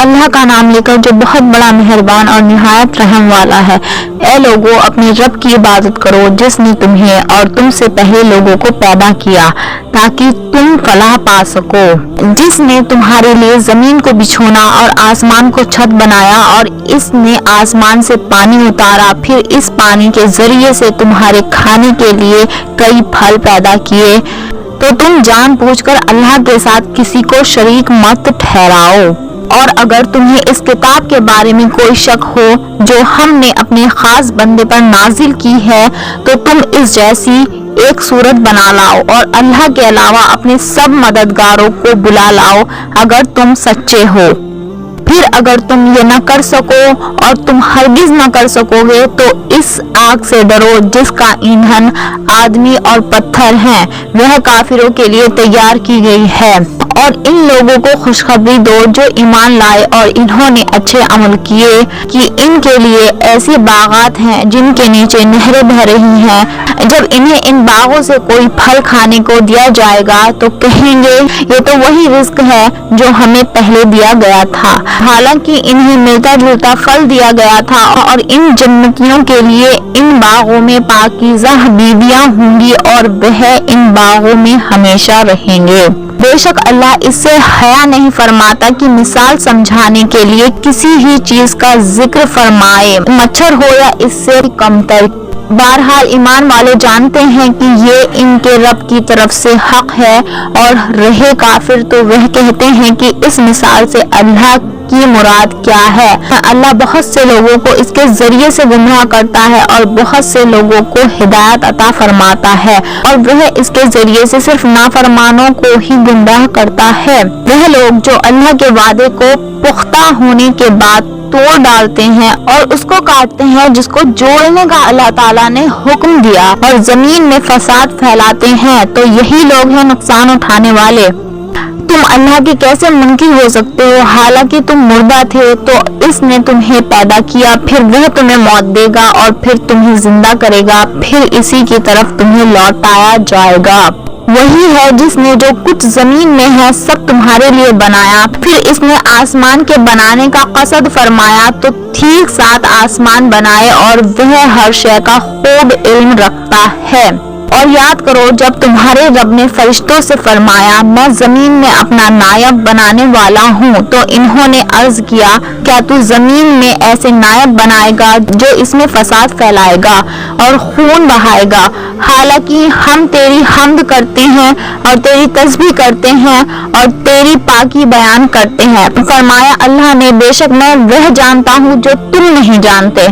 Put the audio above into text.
اللہ کا نام لے کر جو بہت بڑا مہربان اور نہایت رحم والا ہے۔ اے لوگو، اپنے رب کی عبادت کرو جس نے تمہیں اور تم سے پہلے لوگوں کو پیدا کیا تاکہ تم فلاح پا سکو، جس نے تمہارے لیے زمین کو بچھونا اور آسمان کو چھت بنایا، اور اس نے آسمان سے پانی اتارا، پھر اس پانی کے ذریعے سے تمہارے کھانے کے لیے کئی پھل پیدا کیے، تو تم جان بوجھ کر اللہ کے ساتھ کسی کو شریک مت ٹھہراؤ۔ اور اگر تمہیں اس کتاب کے بارے میں کوئی شک ہو جو ہم نے اپنے خاص بندے پر نازل کی ہے، تو تم اس جیسی ایک صورت بنا لاؤ اور اللہ کے علاوہ اپنے سب مددگاروں کو بلا لاؤ اگر تم سچے ہو۔ پھر اگر تم یہ نہ کر سکو اور تم ہرگز نہ کر سکو گے تو اس آگ سے ڈرو جس کا ایندھن آدمی اور پتھر ہیں، وہ کافروں کے لیے تیار کی گئی ہے۔ اور ان لوگوں کو خوشخبری دو جو ایمان لائے اور انہوں نے اچھے عمل کیے کہ ان کے لیے ایسے باغات ہیں جن کے نیچے نہریں بہہ رہی ہیں۔ جب انہیں ان باغوں سے کوئی پھل کھانے کو دیا جائے گا تو کہیں گے یہ تو وہی رزق ہے جو ہمیں پہلے دیا گیا تھا، حالانکہ انہیں ملتا جلتا پھل دیا گیا تھا۔ اور ان جنتیوں کے لیے ان باغوں میں پاکیزہ بیویاں ہوں گی اور وہ ان باغوں میں ہمیشہ رہیں گے۔ بے شک اللہ اس سے حیا نہیں فرماتا کہ مثال سمجھانے کے لیے کسی ہی چیز کا ذکر فرمائے، مچھر ہو یا اس سے کمتر۔ بہرحال ایمان والے جانتے ہیں کہ یہ ان کے رب کی طرف سے حق ہے، اور رہے کافر تو وہ کہتے ہیں کہ اس مثال سے اللہ کی مراد کیا ہے۔ اللہ بہت سے لوگوں کو اس کے ذریعے سے گمراہ کرتا ہے اور بہت سے لوگوں کو ہدایت عطا فرماتا ہے، اور وہ اس کے ذریعے سے صرف نافرمانوں کو ہی گمراہ کرتا ہے۔ وہ لوگ جو اللہ کے وعدے کو پختہ ہونے کے بعد توڑ ڈالتے ہیں اور اس کو کاٹتے ہیں جس کو جوڑنے کا اللہ تعالیٰ نے حکم دیا، اور زمین میں فساد پھیلاتے ہیں، تو یہی لوگ ہیں نقصان اٹھانے والے۔ تم اللہ کے کیسے منکر ہو سکتے ہو؟ حالانکہ تم مردہ تھے تو اس نے تمہیں پیدا کیا، پھر وہ تمہیں موت دے گا اور پھر تمہیں زندہ کرے گا، پھر اسی کی طرف تمہیں لوٹایا جائے گا۔ وہی ہے جس نے جو کچھ زمین میں ہے سب تمہارے لیے بنایا، پھر اس نے آسمان کے بنانے کا قصد فرمایا تو ٹھیک 7 آسمان بنائے، اور وہ ہر شے کا خوب علم رکھتا ہے۔ اور یاد کرو جب تمہارے رب نے فرشتوں سے فرمایا میں زمین میں اپنا نائب بنانے والا ہوں، تو انہوں نے عرض کیا کیا تو زمین میں ایسے نائب بنائے گا جو اس میں فساد پھیلائے گا اور خون بہائے گا؟ حالانکہ ہم تیری حمد کرتے ہیں اور تیری تسبیح کرتے ہیں اور تیری پاکی بیان کرتے ہیں۔ فرمایا اللہ نے بے شک میں وہ جانتا ہوں جو تم نہیں جانتے۔